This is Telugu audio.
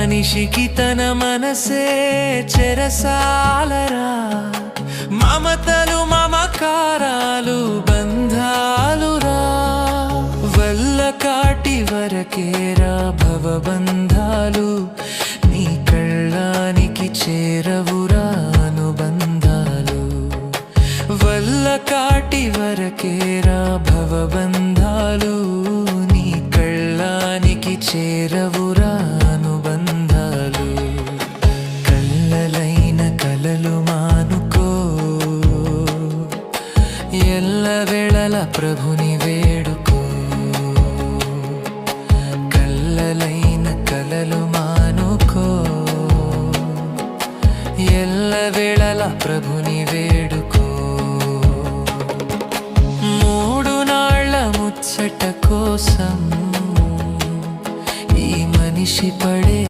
మనిషికి తన మనసే చెరసాలరా, మమతలు మమకారాలు బంధాలురా, వల్ల కాటి వరకేరా భవబంధాలు, నీ కళ్ళానికి చేరవురా అనుబంధాలు, వల్ల కాటి వరకేరా భవబంధాలు, నీ కళ్ళానికి చేరవురా అనుబంధాలు. కళ్ళలైన కలలు మానుకో, ఎల్లవేళల ప్రభుని వేడుకో. కళ్ళలైన కలలు మానుకో, ఎల్లవేళల ప్రభుని వేడుకో. మూడు నాళ్ళ ముచ్చట కోసం ఈ మనిషి